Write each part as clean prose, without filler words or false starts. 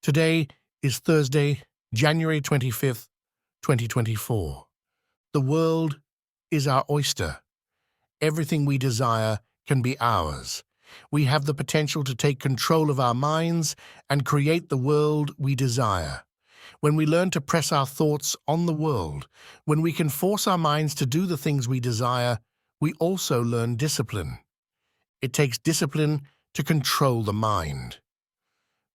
Today is Thursday, January 25th, 2024. The world is our oyster. Everything we desire can be ours. We have the potential to take control of our minds and create the world we desire. When we learn to press our thoughts on the world, when we can force our minds to do the things we desire, we also learn discipline. It takes discipline to control the mind.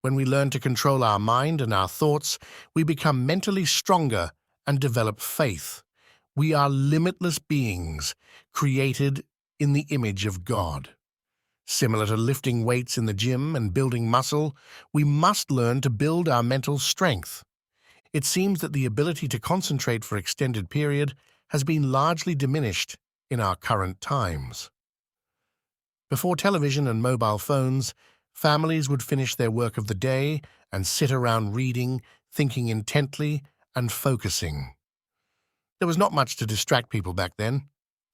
When we learn to control our mind and our thoughts, we become mentally stronger and develop faith. We are limitless beings, created in the image of God. Similar to lifting weights in the gym and building muscle, we must learn to build our mental strength. It seems that the ability to concentrate for extended period has been largely diminished in our current times. Before television and mobile phones, families would finish their work of the day and sit around reading, thinking intently, and focusing. There was not much to distract people back then.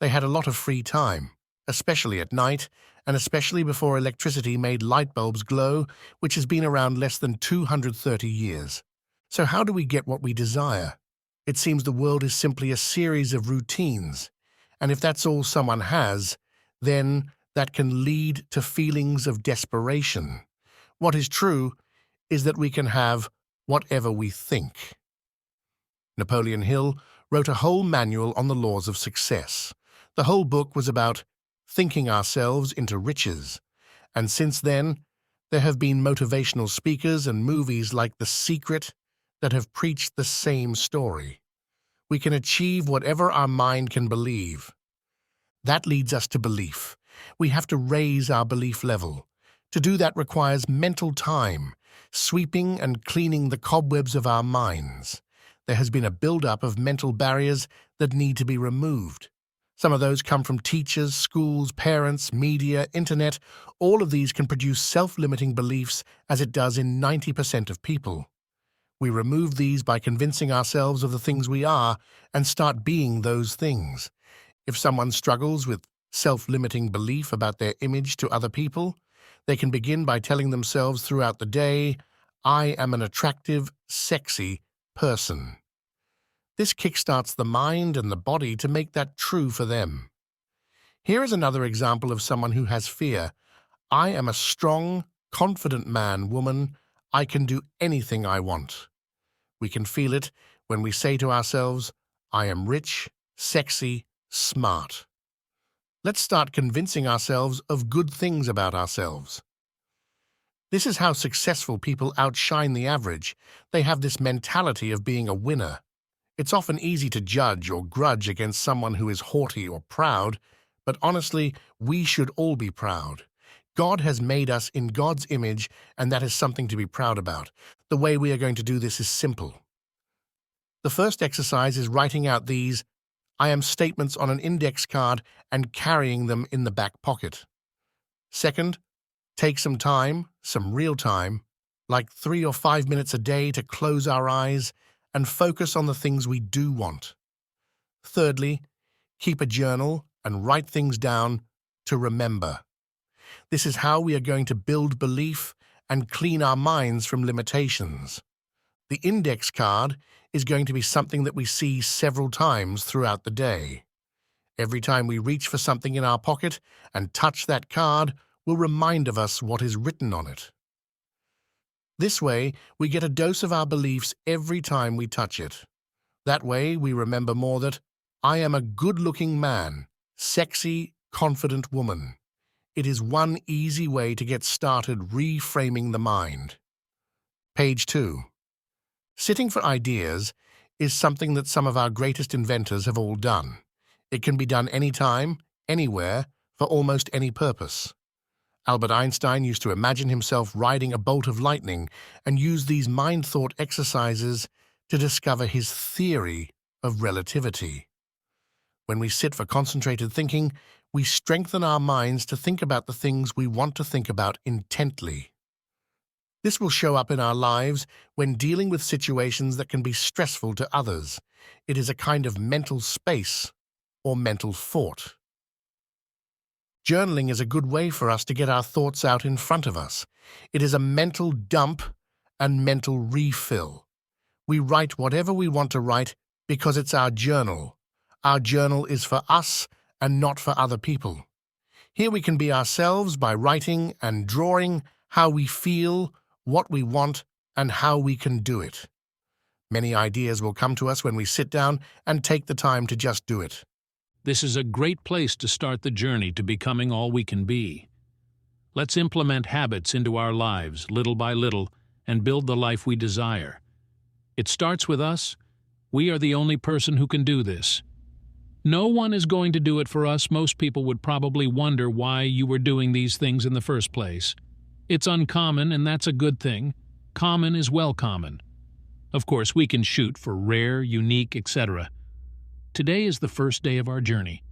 They had a lot of free time, especially at night, and especially before electricity made light bulbs glow, which has been around less than 230 years. So how do we get what we desire? It seems the world is simply a series of routines, and if that's all someone has, then that can lead to feelings of desperation. What is true is that we can have whatever we think. Napoleon Hill wrote a whole manual on the laws of success. The whole book was about thinking ourselves into riches, and since then, there have been motivational speakers and movies like The Secret that have preached the same story. We can achieve whatever our mind can believe. That leads us to belief. We have to raise our belief level. To do that requires mental time, sweeping and cleaning the cobwebs of our minds. There has been a build-up of mental barriers that need to be removed. Some of those come from teachers, schools, parents, media, internet. All of these can produce self-limiting beliefs as it does in 90% of people. We remove these by convincing ourselves of the things we are and start being those things. If someone struggles with self-limiting belief about their image to other people, they can begin by telling themselves throughout the day, "I am an attractive, sexy person." This kickstarts the mind and the body to make that true for them. Here is another example of someone who has fear. "I am a strong, confident man, woman. I can do anything I want." We can feel it when we say to ourselves, "I am rich, sexy, smart." Let's start convincing ourselves of good things about ourselves. This is how successful people outshine the average. They have this mentality of being a winner. It's often easy to judge or grudge against someone who is haughty or proud, but honestly, we should all be proud. God has made us in God's image, and that is something to be proud about. The way we are going to do this is simple. The first exercise is writing out these "I am" statements on an index card and carrying them in the back pocket. Second, take some time, some real time, like 3 or 5 minutes a day, to close our eyes and focus on the things we do want. Thirdly, keep a journal and write things down to remember. This is how we are going to build belief and clean our minds from limitations. The index card is going to be something that we see several times throughout the day. Every time we reach for something in our pocket and touch that card will remind of us what is written on it. This way, we get a dose of our beliefs every time we touch it. That way, we remember more that "I am a good-looking man, sexy, confident woman." It is one easy way to get started reframing the mind. Page 2. Sitting for ideas is something that some of our greatest inventors have all done. It can be done anytime, anywhere, for almost any purpose. Albert Einstein used to imagine himself riding a bolt of lightning and use these mind-thought exercises to discover his theory of relativity. When we sit for concentrated thinking, we strengthen our minds to think about the things we want to think about intently. This will show up in our lives when dealing with situations that can be stressful to others. It is a kind of mental space or mental fort. Journaling is a good way for us to get our thoughts out in front of us. It is a mental dump and mental refill. We write whatever we want to write because it's our journal. Our journal is for us and not for other people. Here we can be ourselves by writing and drawing how we feel, what we want, and how we can do it. Many ideas will come to us when we sit down and take the time to just do it. This is a great place to start the journey to becoming all we can be. Let's implement habits into our lives, little by little, and build the life we desire. It starts with us. We are the only person who can do this. No one is going to do it for us. Most people would probably wonder why you were doing these things in the first place. It's uncommon, and that's a good thing. Common is well common. Of course, we can shoot for rare, unique, etc. Today is the first day of our journey.